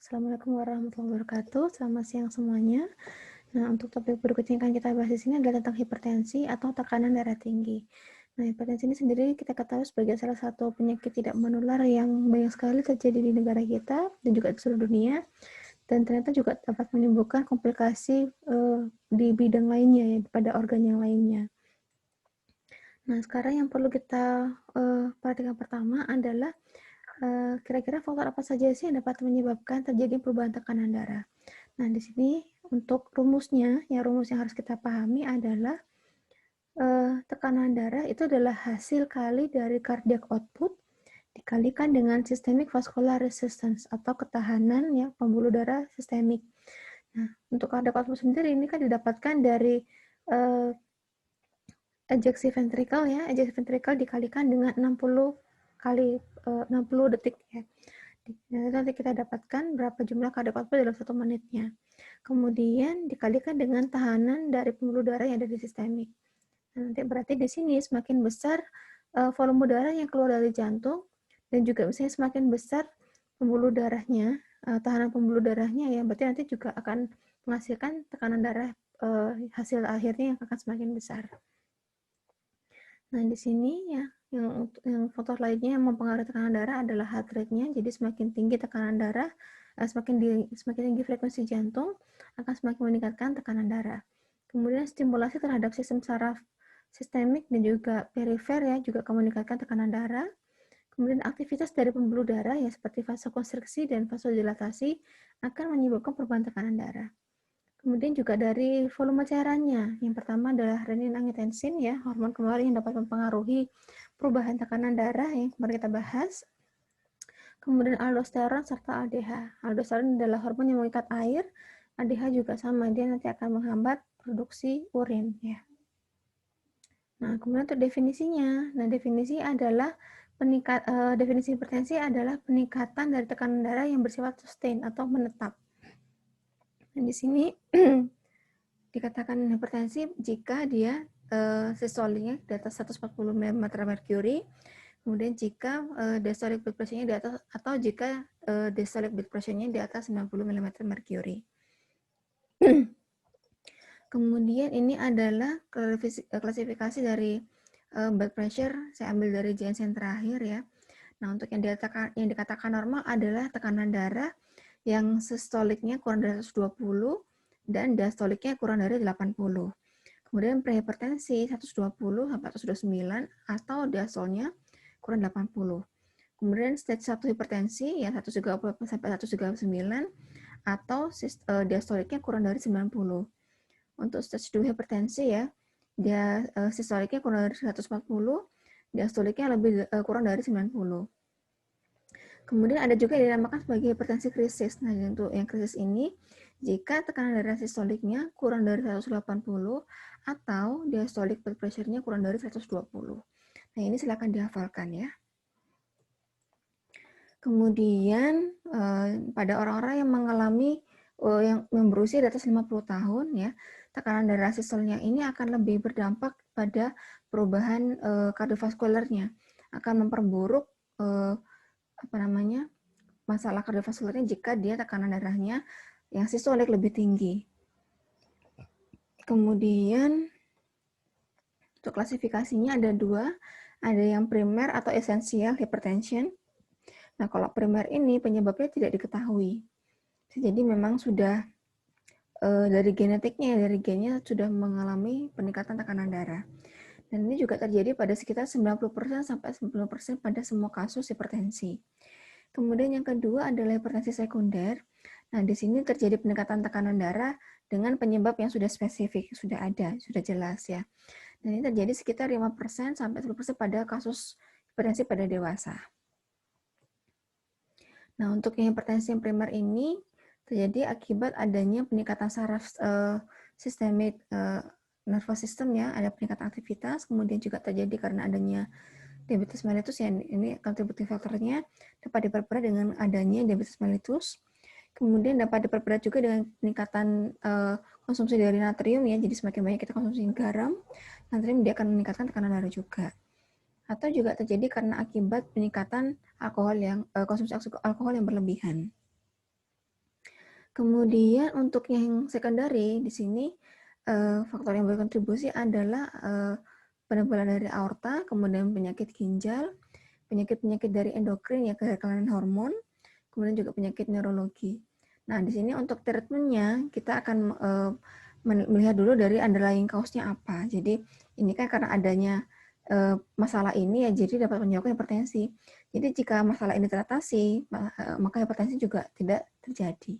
Assalamualaikum warahmatullahi wabarakatuh. Selamat siang semuanya. Nah, untuk topik berikutnya yang akan kita bahas di sini adalah tentang hipertensi atau tekanan darah tinggi. Nah, hipertensi ini sendiri kita ketahui sebagai salah satu penyakit tidak menular yang banyak sekali terjadi di negara kita dan juga di seluruh dunia. Dan ternyata juga dapat menimbulkan komplikasi di bidang lainnya ya, pada organ yang lainnya. Nah, sekarang yang perlu kita perhatikan pertama adalah kira-kira faktor apa saja sih yang dapat menyebabkan terjadi perubahan tekanan darah. Nah, di sini untuk rumus yang harus kita pahami adalah tekanan darah itu adalah hasil kali dari cardiac output dikalikan dengan systemic vascular resistance atau ketahanan ya pembuluh darah sistemik. Nah, untuk cardiac output sendiri ini kan didapatkan dari ejeksi ventricle ya, ejeksi ventricle dikalikan dengan 60 kali 60 detik ya. Nanti kita dapatkan berapa jumlah cardiac output dalam 1 menitnya. Kemudian dikalikan dengan tahanan dari pembuluh darah yang ada di sistemik. Nah, nanti berarti di sini semakin besar volume darah yang keluar dari jantung dan juga misalnya semakin besar pembuluh darahnya, tahanan pembuluh darahnya ya, berarti nanti juga akan menghasilkan tekanan darah hasil akhirnya yang akan semakin besar. Nah, di sini ya, yang faktor lainnya yang mempengaruhi tekanan darah adalah heart rate-nya. Jadi semakin tinggi tekanan darah, semakin tinggi frekuensi jantung, akan semakin meningkatkan tekanan darah. Kemudian stimulasi terhadap sistem saraf sistemik dan juga perifer ya, juga akan meningkatkan tekanan darah. Kemudian aktivitas dari pembuluh darah ya seperti vasokonstriksi dan vasodilatasi akan menyebabkan perubahan tekanan darah. Kemudian juga dari volume cairannya. Yang pertama adalah renin-angiotensin ya, hormon keluar yang dapat mempengaruhi perubahan tekanan darah yang kemarin kita bahas. Kemudian aldosteron serta ADH. Aldosteron adalah hormon yang mengikat air, ADH juga sama, dia nanti akan menghambat produksi urin ya. Nah, kemudian untuk definisinya. Nah, definisi hipertensi adalah peningkatan dari tekanan darah yang bersifat sustain atau menetap. Nah, di sini dikatakan hipertensi jika dia sistoliknya di atas 140 mm mercury, kemudian jika diastolic blood pressure-nya di atas, atau jika diastolic blood pressure-nya di atas 90 mm mercury. Kemudian ini adalah klasifikasi dari blood pressure, saya ambil dari Jensen terakhir ya. Nah, untuk yang dikatakan normal adalah tekanan darah yang sistoliknya kurang dari 120 dan diastoliknya kurang dari 80. Kemudian prehipertensi 120 sampai 129 atau diastolnya kurang 80. Kemudian stage 1 hipertensi ya 130 sampai 139 atau diastoliknya kurang dari 90. Untuk stage 2 hipertensi ya, dia sistoliknya kurang dari 140, diastoliknya kurang dari 90. Kemudian ada juga yang dinamakan sebagai hipertensi krisis. Nah, untuk yang krisis ini, jika tekanan darah sistoliknya kurang dari 180 atau diastolic blood pressure-nya kurang dari 120. Nah, ini silakan dihafalkan ya. Kemudian, pada orang-orang yang mengalami yang berusia di atas 50 tahun ya, tekanan darah sistolnya ini akan lebih berdampak pada perubahan kardiovaskularnya, akan memperburuk masalah kardiovaskularnya jika dia tekanan darahnya yang sistolik lebih tinggi. Kemudian untuk klasifikasinya ada dua, ada yang primer atau essential hypertension. Nah, kalau primer ini penyebabnya tidak diketahui. Jadi memang sudah dari genetiknya, dari gennya sudah mengalami peningkatan tekanan darah. Dan ini juga terjadi pada sekitar 90% sampai 90% pada semua kasus hipertensi. Kemudian yang kedua adalah hipertensi sekunder. Nah, di sini terjadi peningkatan tekanan darah dengan penyebab yang sudah spesifik, sudah ada, sudah jelas ya. Dan ini terjadi sekitar 5% sampai 10% pada kasus hipertensi pada dewasa. Nah, untuk yang hipertensi primer ini terjadi akibat adanya peningkatan saraf sistemik nervous system ya, ada peningkatan aktivitas, kemudian juga terjadi karena adanya diabetes mellitus yang ini contributing faktornya dapat diperberat dengan adanya diabetes mellitus. Kemudian dapat diperberat juga dengan peningkatan konsumsi dari natrium ya, jadi semakin banyak kita konsumsi garam, natrium dia akan meningkatkan tekanan darah juga. Atau juga terjadi karena akibat peningkatan konsumsi alkohol yang berlebihan. Kemudian untuk yang sekunderi di sini faktor yang berkontribusi adalah penebalan dari aorta, kemudian penyakit ginjal, penyakit-penyakit dari endokrin ya, kegagalan hormon, kemudian juga penyakit neurologi. Nah, di sini untuk treatmentnya kita akan melihat dulu dari underlying cause-nya apa. Jadi ini kan karena adanya masalah ini ya, jadi dapat menyebabkan hipertensi. Jadi jika masalah ini teratasi, maka hipertensi juga tidak terjadi.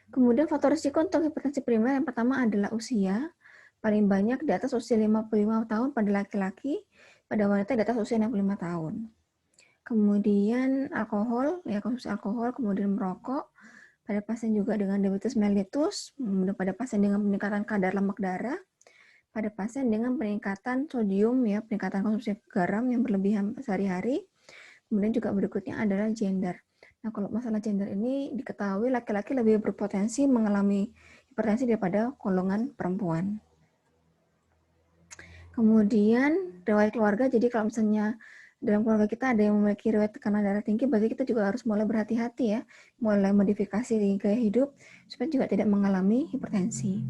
Kemudian faktor risiko untuk hipertensi primer yang pertama adalah usia. Paling banyak di atas usia 55 tahun pada laki-laki, pada wanita di atas usia 65 tahun. Kemudian alkohol, ya konsumsi alkohol, kemudian merokok, pada pasien juga dengan diabetes mellitus, kemudian pada pasien dengan peningkatan kadar lemak darah, pada pasien dengan peningkatan sodium, ya peningkatan konsumsi garam yang berlebihan sehari-hari. Kemudian juga berikutnya adalah gender. Nah, kalau masalah gender ini diketahui laki-laki lebih berpotensi mengalami hipertensi daripada golongan perempuan. Kemudian riwayat keluarga, jadi kalau misalnya dalam keluarga kita ada yang memiliki riwayat tekanan darah tinggi, berarti kita juga harus mulai berhati-hati ya, mulai modifikasi gaya hidup supaya juga tidak mengalami hipertensi.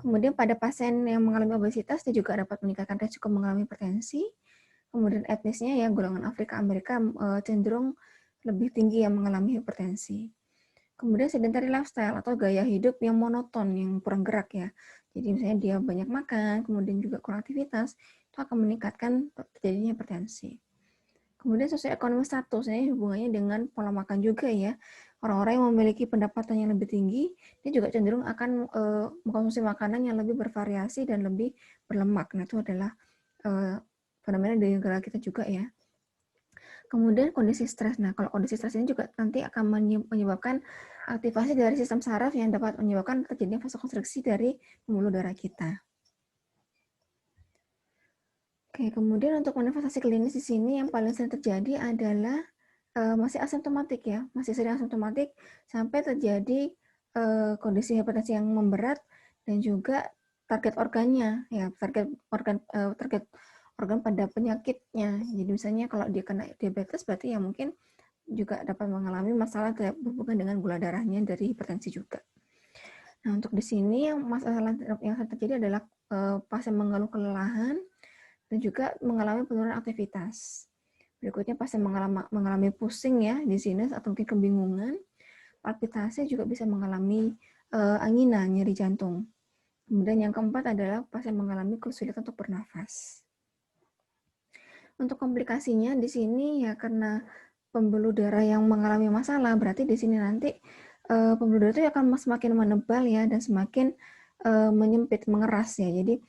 Kemudian pada pasien yang mengalami obesitas, dia juga dapat meningkatkan risiko mengalami hipertensi. Kemudian etnisnya ya golongan Afrika Amerika cenderung lebih tinggi yang mengalami hipertensi. Kemudian sedentary lifestyle atau gaya hidup yang monoton, yang kurang gerak ya. Jadi misalnya dia banyak makan, kemudian juga kurang aktivitas, itu akan meningkatkan terjadinya hipertensi. Kemudian sosioekonomi status, ini hubungannya dengan pola makan juga ya. Orang-orang yang memiliki pendapatan yang lebih tinggi, dia juga cenderung akan mengkonsumsi makanan yang lebih bervariasi dan lebih berlemak. Nah, itu adalah fenomena di negara kita juga ya. Kemudian kondisi stres. Nah, kalau kondisi stres ini juga nanti akan menyebabkan aktivasi dari sistem saraf yang dapat menyebabkan terjadinya vasokonstriksi dari pembuluh darah kita. Oke, kemudian untuk manifestasi klinis di sini yang paling sering terjadi adalah masih asimptomatik ya, masih sering asimptomatik sampai terjadi kondisi hipertensi yang memberat dan juga target organnya ya, target organ pada penyakitnya. Jadi misalnya kalau dia kena diabetes berarti ya mungkin juga dapat mengalami masalah berhubungan dengan gula darahnya dari hipertensi juga. Nah, untuk di sini yang masalah yang terjadi adalah pasien mengeluh kelelahan dan juga mengalami penurunan aktivitas. Berikutnya pasien mengalami pusing ya, dizziness atau mungkin kebingungan. Palpitasi juga bisa mengalami angina, nyeri jantung. Kemudian yang keempat adalah pasien mengalami kesulitan untuk bernafas. Untuk komplikasinya di sini ya karena pembuluh darah yang mengalami masalah, berarti di sini nanti pembuluh darah itu akan semakin menebal ya dan semakin menyempit, mengeras ya. Jadi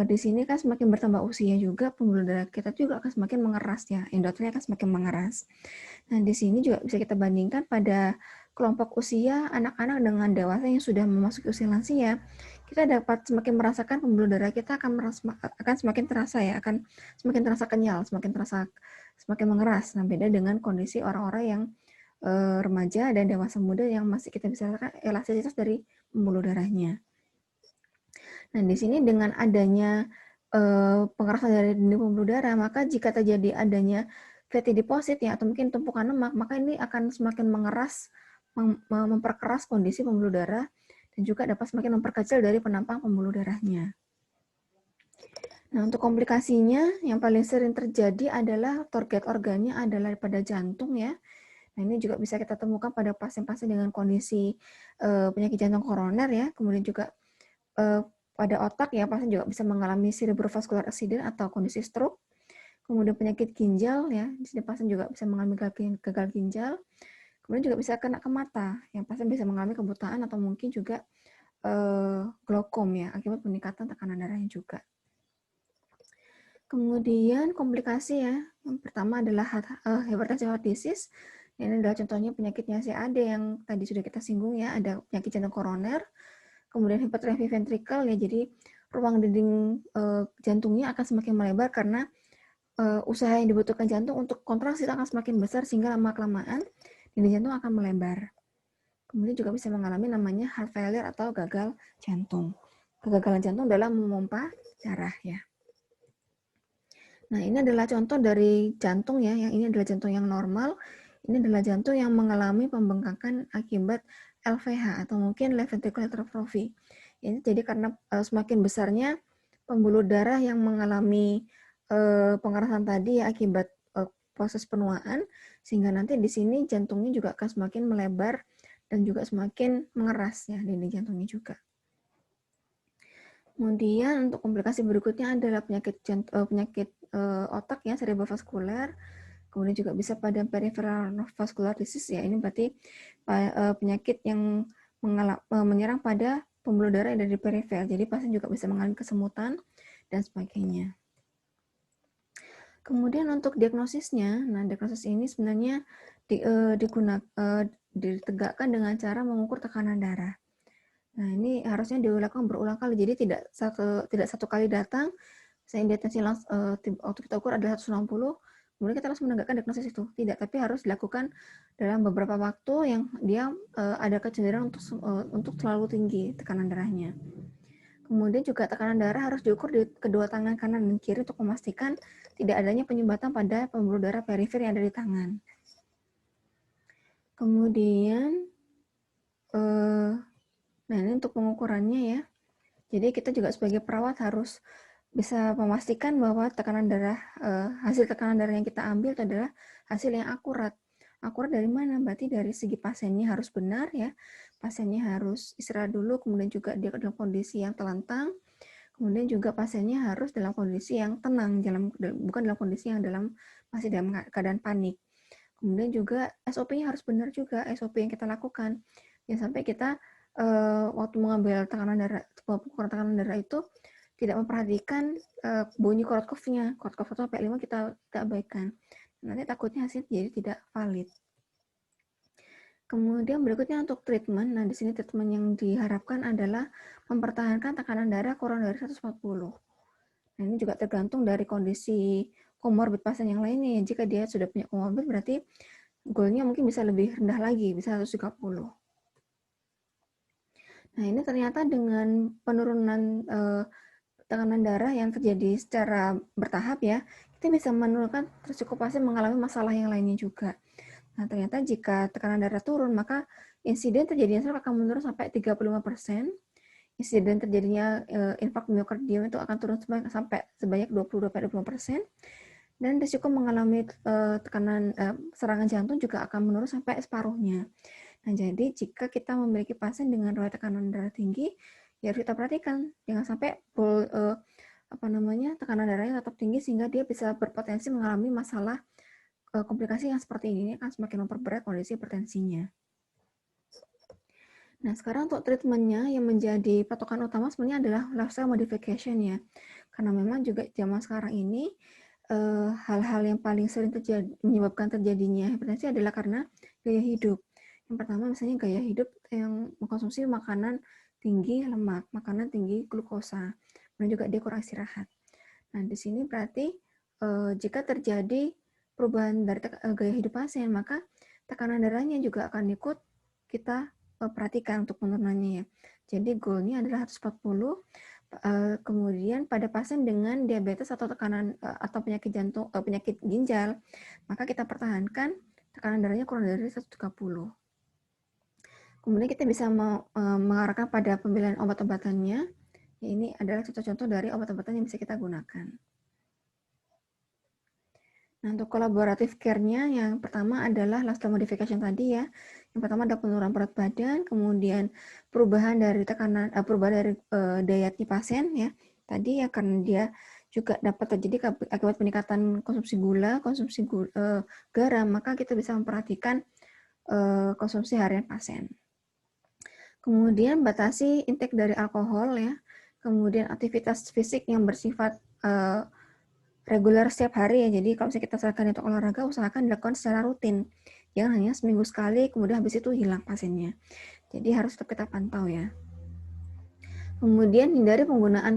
di sini kan semakin bertambah usia juga pembuluh darah kita juga akan semakin mengeras ya, endotelinya akan semakin mengeras. Nah, di sini juga bisa kita bandingkan pada kelompok usia anak-anak dengan dewasa yang sudah memasuki usia lansia. Kita dapat semakin merasakan pembuluh darah kita akan semakin terasa ya, akan semakin terasa kenyal, semakin mengeras. Nah, beda dengan kondisi orang-orang yang remaja dan dewasa muda yang masih kita bisa rasakan elastisitas dari pembuluh darahnya. Nah, di sini dengan adanya pengerasan dari dinding pembuluh darah, maka jika terjadi adanya fatty deposit ya atau mungkin tumpukan lemak, maka ini akan semakin mengeras, memperkeras kondisi pembuluh darah dan juga dapat semakin memperkecil dari penampang pembuluh darahnya. Nah, untuk komplikasinya yang paling sering terjadi adalah target organnya adalah pada jantung ya. Nah, ini juga bisa kita temukan pada pasien-pasien dengan kondisi penyakit jantung koroner ya, kemudian juga pada otak ya, pasien juga bisa mengalami cerebrovascular accident atau kondisi stroke. Kemudian penyakit ginjal ya, di sini pasien juga bisa mengalami gagal ginjal. Kemudian juga bisa kena ke mata, yang pasien bisa mengalami kebutaan atau mungkin juga glaukom ya, akibat peningkatan tekanan darahnya juga. Kemudian komplikasi ya, yang pertama adalah hypertensive heart disease. Ini adalah contohnya penyakitnya CAD yang tadi sudah kita singgung ya, ada penyakit jantung koroner, kemudian hipertrophi ventricle ya, jadi ruang dinding jantungnya akan semakin melebar karena usaha yang dibutuhkan jantung untuk kontraksi akan semakin besar sehingga lama-kelamaan dinding jantung akan melebar. Kemudian juga bisa mengalami namanya heart failure atau gagal jantung. Kegagalan jantung dalam memompa darah ya. Nah, ini adalah contoh dari jantung ya, yang ini adalah jantung yang normal, Ini adalah jantung yang mengalami pembengkakan akibat LVH atau mungkin left ventricular hypertrophy. Ini jadi karena semakin besarnya pembuluh darah yang mengalami pengerasan tadi ya akibat proses penuaan, sehingga nanti di sini jantungnya juga akan semakin melebar dan juga semakin mengeras ya dinding jantungnya juga. Kemudian untuk komplikasi berikutnya adalah penyakit otak ya, cerebrovaskular. Kemudian juga bisa pada peripheral vascular disease ya. Ini berarti penyakit yang menyerang pada pembuluh darah yang ada di perifer. Jadi pasien juga bisa mengalami kesemutan dan sebagainya. Kemudian untuk diagnosisnya, nah diagnosis ini sebenarnya ditegakkan dengan cara mengukur tekanan darah. Nah ini harusnya dilakukan berulang kali, jadi tidak satu kali datang, misalnya tensi waktu kita ukur adalah 160, kemudian kita langsung menegakkan diagnosis itu. Tidak, tapi harus dilakukan dalam beberapa waktu yang dia ada kecenderungan untuk terlalu tinggi tekanan darahnya. Kemudian juga tekanan darah harus diukur di kedua tangan kanan dan kiri untuk memastikan tidak adanya penyumbatan pada pembuluh darah perifer yang ada di tangan. Kemudian, nah ini untuk pengukurannya ya. Jadi kita juga sebagai perawat harus bisa memastikan bahwa tekanan darah, hasil tekanan darah yang kita ambil itu adalah hasil yang akurat. Akurat dari mana? Berarti dari segi pasiennya harus benar ya. Pasiennya harus istirahat dulu, kemudian juga dia dalam kondisi yang telentang. Kemudian juga pasiennya harus dalam kondisi yang tenang, bukan dalam kondisi yang masih dalam keadaan panik. Kemudian juga SOP-nya harus benar juga, SOP yang kita lakukan. Jangan sampai kita waktu mengambil pengukuran tekanan darah itu tidak memperhatikan bunyi Korotkovnya. Korotkovnya sampai 5 kita abaikan. Nanti takutnya hasil jadi tidak valid. Kemudian berikutnya untuk treatment. Nah, di sini treatment yang diharapkan adalah mempertahankan tekanan darah kurang dari 140. Nah, ini juga tergantung dari kondisi komorbid pasien yang lainnya. Jika dia sudah punya komorbid, berarti goalnya mungkin bisa lebih rendah lagi, bisa 130. Nah, ini ternyata dengan penurunan tekanan darah yang terjadi secara bertahap ya, kita bisa menurunkan risiko pasien mengalami masalah yang lainnya juga. Nah, ternyata jika tekanan darah turun, maka insiden terjadinya stroke akan menurun sampai 35%. Insiden terjadinya infark miokardium itu akan turun sampai sebanyak 22-25%. Dan risiko mengalami serangan jantung juga akan menurun sampai separuhnya. Nah, jadi jika kita memiliki pasien dengan riwayat tekanan darah tinggi, ya harus kita perhatikan jangan sampai tekanan darahnya tetap tinggi sehingga dia bisa berpotensi mengalami masalah komplikasi yang seperti ini akan semakin memperberat kondisi hipertensinya. Nah, sekarang untuk treatmentnya yang menjadi patokan utama sebenarnya adalah lifestyle modification ya. Karena memang juga zaman sekarang ini hal-hal yang paling sering menyebabkan terjadinya hipertensi adalah karena gaya hidup. Yang pertama misalnya gaya hidup yang mengkonsumsi makanan tinggi lemak, makanan tinggi glukosa, dan juga dia kurang istirahat. Nah, di sini berarti jika terjadi perubahan dari gaya hidup pasien, maka tekanan darahnya juga akan ikut kita perhatikan untuk penurunannya ya. Jadi goalnya adalah 140. Kemudian pada pasien dengan diabetes atau tekanan atau penyakit jantung, penyakit ginjal, maka kita pertahankan tekanan darahnya kurang dari 130. Kemudian kita bisa mengarahkan pada pemilihan obat-obatannya. Ya, ini adalah contoh-contoh dari obat-obatan yang bisa kita gunakan. Nah, untuk collaborative care-nya, yang pertama adalah lifestyle modification tadi ya. Yang pertama ada penurunan berat badan, kemudian perubahan dari dietnya pasien ya. Tadi ya karena dia juga dapat terjadi akibat peningkatan konsumsi garam, maka kita bisa memperhatikan konsumsi harian pasien. Kemudian batasi intake dari alkohol ya. Kemudian aktivitas fisik yang bersifat reguler setiap hari ya. Jadi kalau misalnya kita sarankan untuk olahraga, usahakan dilakukan secara rutin. Jangan hanya seminggu sekali, kemudian habis itu hilang pasiennya. Jadi harus tetap kita pantau ya. Kemudian hindari penggunaan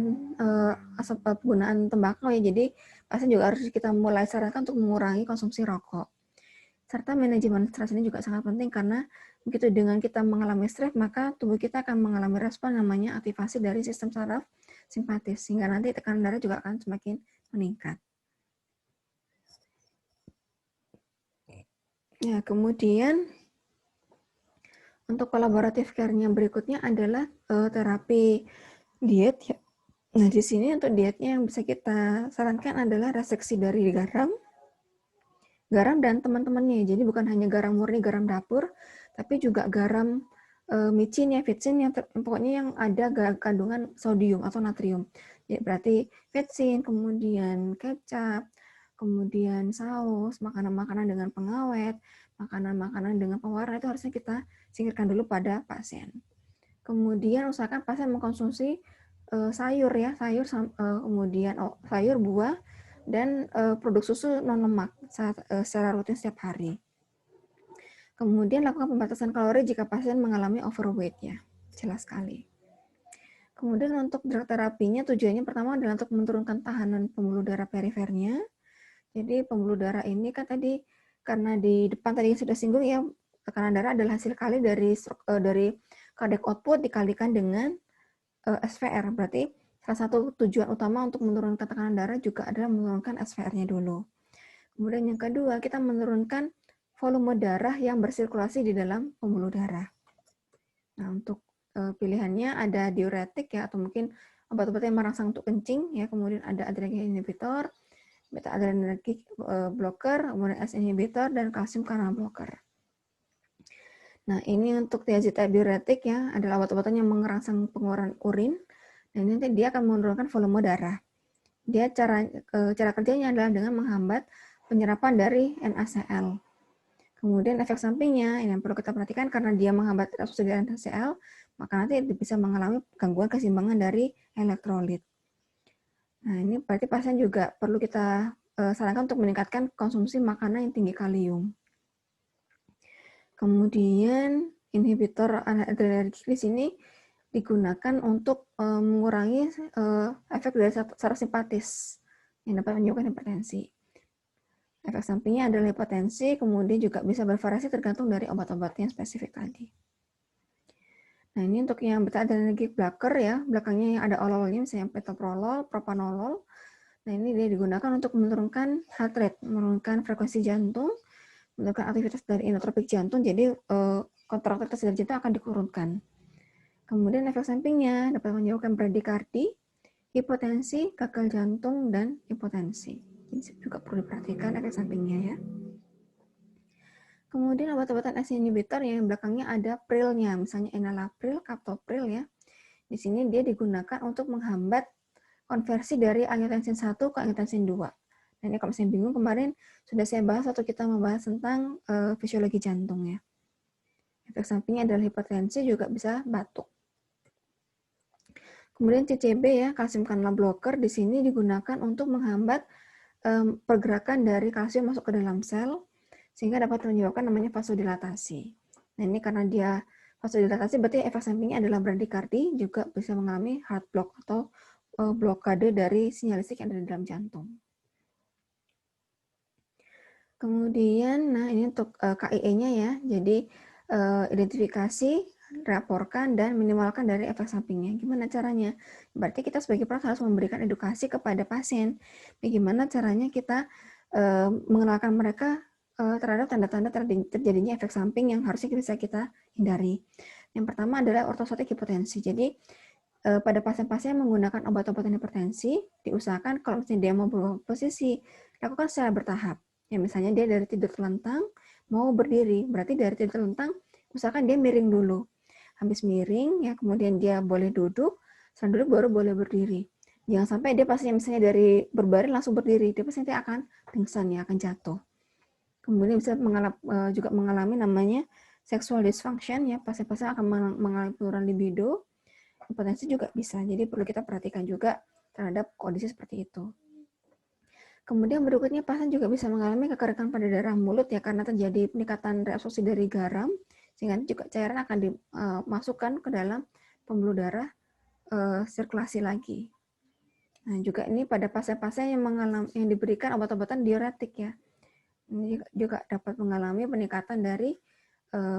tembakau ya. Jadi pasien juga harus kita mulai sarankan untuk mengurangi konsumsi rokok. Serta manajemen stres ini juga sangat penting karena begitu dengan kita mengalami stres, maka tubuh kita akan mengalami respon namanya aktivasi dari sistem saraf simpatis, sehingga nanti tekanan darah juga akan semakin meningkat. Ya, kemudian untuk collaborative care-nya berikutnya adalah terapi diet ya. Nah, di sini untuk dietnya yang bisa kita sarankan adalah restriksi dari garam dan teman-temannya. Jadi bukan hanya garam murni, garam dapur, tapi juga garam micin ya, vitsin yang pokoknya yang ada kandungan sodium atau natrium. Jadi berarti vitsin, kemudian kecap, kemudian saus, makanan-makanan dengan pengawet, makanan-makanan dengan pewarna itu harusnya kita singkirkan dulu pada pasien. Kemudian usahakan pasien mengkonsumsi sayur ya, kemudian sayur, buah, dan produk susu non lemak secara rutin setiap hari. Kemudian lakukan pembatasan kalori jika pasien mengalami overweight ya, jelas sekali. Kemudian untuk drug terapinya tujuannya pertama adalah untuk menurunkan tahanan pembuluh darah perifernya. Jadi pembuluh darah ini kan tadi karena di depan tadi sudah singgung ya, tekanan darah adalah hasil kali dari cardiac output dikalikan dengan SVR. Berarti salah satu tujuan utama untuk menurunkan tekanan darah juga adalah menurunkan SVR-nya dulu. Kemudian yang kedua, kita menurunkan volume darah yang bersirkulasi di dalam pembuluh darah. Nah, untuk pilihannya ada diuretik ya, atau mungkin obat-obat yang merangsang untuk kencing ya, kemudian ada adrenergic inhibitor, beta adrenergic blocker, kemudian ACE inhibitor, dan kalsium kanal blocker. Nah, ini untuk diazepam diuretik ya, adalah obat-obatan yang merangsang pengeluaran urin, dan nanti dia akan menurunkan volume darah. Dia cara kerjanya adalah dengan menghambat penyerapan dari NaCl. Kemudian efek sampingnya yang perlu kita perhatikan karena dia menghambat absorpsi dari NaCl, maka nanti bisa mengalami gangguan keseimbangan dari elektrolit. Nah, ini berarti pasien juga perlu kita sarankan untuk meningkatkan konsumsi makanan yang tinggi kalium. Kemudian inhibitor adrenergik di sini digunakan untuk mengurangi efek dari saraf simpatis yang dapat menyebabkan hipertensi. Efek sampingnya adalah hipertensi, kemudian juga bisa bervariasi tergantung dari obat-obat yang spesifik tadi. Nah, ini untuk yang beta adrenergic blocker ya, belakangnya yang ada ololnya, misalnya metoprolol, propanolol. Nah, ini dia digunakan untuk menurunkan heart rate, menurunkan frekuensi jantung, menurunkan aktivitas dari inotropik jantung, jadi kontraktilitas dari jantung akan dikurunkan. Kemudian efek sampingnya dapat menyebabkan bradikardi, hipotensi, gagal jantung, dan hipotensi. Ini juga perlu diperhatikan efek sampingnya ya. Kemudian obat-obatan ACE inhibitor yang belakangnya ada prilnya, misalnya enalapril, captopril ya. Di sini dia digunakan untuk menghambat konversi dari angiotensin 1 ke angiotensin 2. Dan ini kalau misalnya bingung kemarin sudah saya bahas waktu kita membahas tentang fisiologi jantung ya. Efek sampingnya adalah hipertensi, juga bisa batuk. Kemudian CCB ya, kalsium kanal blocker di sini digunakan untuk menghambat pergerakan dari kalsium masuk ke dalam sel sehingga dapat menyebabkan namanya vasodilatasi. Nah, ini karena dia vasodilatasi berarti efek sampingnya adalah bradikardi, juga bisa mengalami heart block atau blokade dari sinyal listrik yang ada di dalam jantung. Kemudian, nah ini untuk KIE-nya ya, jadi identifikasi, laporkan, dan minimalkan dari efek sampingnya. Gimana caranya? Berarti kita sebagai perawat harus memberikan edukasi kepada pasien. Bagaimana caranya kita mengenalkan mereka terhadap tanda-tanda terjadinya efek samping yang harusnya bisa kita hindari. Yang pertama adalah ortostatik hipotensi. Jadi pada pasien-pasien yang menggunakan obat-obatan hipertensi, diusahakan kalau misalnya dia mau berubah posisi, lakukan secara bertahap. Ya, misalnya dia dari tidur telentang mau berdiri, berarti dari tidur telentang usahakan dia miring dulu. Habis miring, ya kemudian dia boleh duduk, setelah duduk baru boleh berdiri. Jangan sampai dia pastinya misalnya dari berbaring langsung berdiri, dia pasti nanti akan pingsan ya, akan jatuh. Kemudian bisa juga mengalami namanya sexual dysfunction ya, pasien-pasien akan mengalami penurunan libido, hipertensi juga bisa. Jadi perlu kita perhatikan juga terhadap kondisi seperti itu. Kemudian berikutnya pasien juga bisa mengalami kekerakan pada daerah mulut ya karena terjadi peningkatan reabsorpsi dari garam sehingga juga cairan akan dimasukkan ke dalam pembuluh darah sirkulasi lagi. Nah, juga ini pada pasien-pasien yang diberikan obat-obatan diuretik ya. Ini juga dapat mengalami peningkatan dari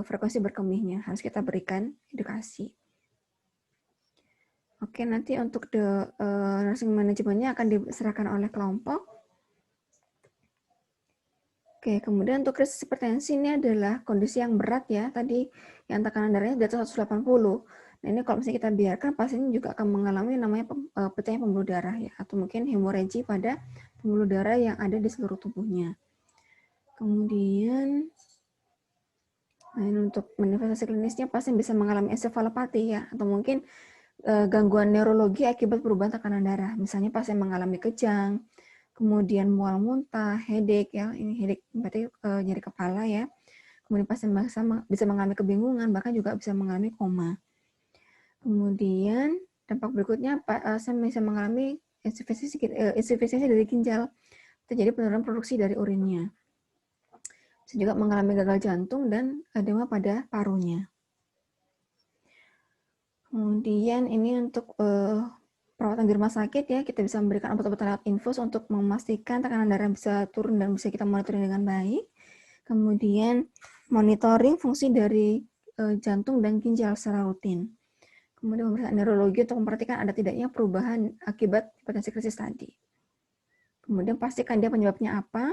frekuensi berkemihnya. Harus kita berikan edukasi. Oke, nanti untuk nursing manajemennya akan diserahkan oleh kelompok. Oke, kemudian untuk krisis hipertensi ini adalah kondisi yang berat ya, tadi yang tekanan darahnya di atas 180. Nah, ini kalau misalnya kita biarkan, pasien juga akan mengalami namanya pecahnya pembuluh darah ya, atau mungkin hemoragi pada pembuluh darah yang ada di seluruh tubuhnya. Kemudian, nah ini untuk manifestasi klinisnya, pasien bisa mengalami ensefalopati ya, atau mungkin gangguan neurologi akibat perubahan tekanan darah. Misalnya pasien mengalami kejang, kemudian mual muntah, headache ya, ini headache berarti nyeri kepala ya. Kemudian pasien bisa mengalami kebingungan, bahkan juga bisa mengalami koma. Kemudian dampak berikutnya pasien bisa mengalami insufisiensi dari ginjal, terjadi penurunan produksi dari urinnya. Bisa juga mengalami gagal jantung dan edema pada parunya. Kemudian ini untuk perawatan di rumah sakit ya, kita bisa memberikan obat-obatan lewat infus untuk memastikan tekanan darah bisa turun dan bisa kita monitoring dengan baik. Kemudian monitoring fungsi dari jantung dan ginjal secara rutin. Kemudian pemeriksaan neurologi untuk memperhatikan ada tidaknya perubahan akibat hipertensi krisis tadi. Kemudian pastikan dia penyebabnya apa.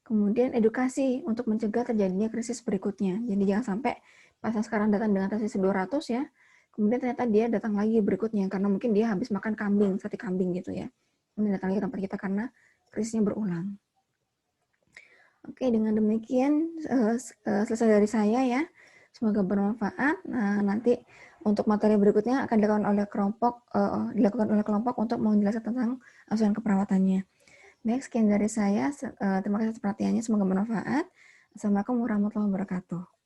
Kemudian edukasi untuk mencegah terjadinya krisis berikutnya. Jadi jangan sampai pasien sekarang datang dengan tensi 200 ya, kemudian ternyata dia datang lagi berikutnya karena mungkin dia habis makan kambing, sate kambing gitu ya. Kemudian datang lagi ke tempat kita karena krisisnya berulang. Oke, dengan demikian selesai dari saya ya. Semoga bermanfaat. Nah, nanti untuk materi berikutnya akan dilakukan oleh kelompok untuk menjelaskan tentang asuhan keperawatannya. Baik, sekian dari saya. Terima kasih atas perhatiannya. Semoga bermanfaat. Assalamualaikum warahmatullahi wabarakatuh.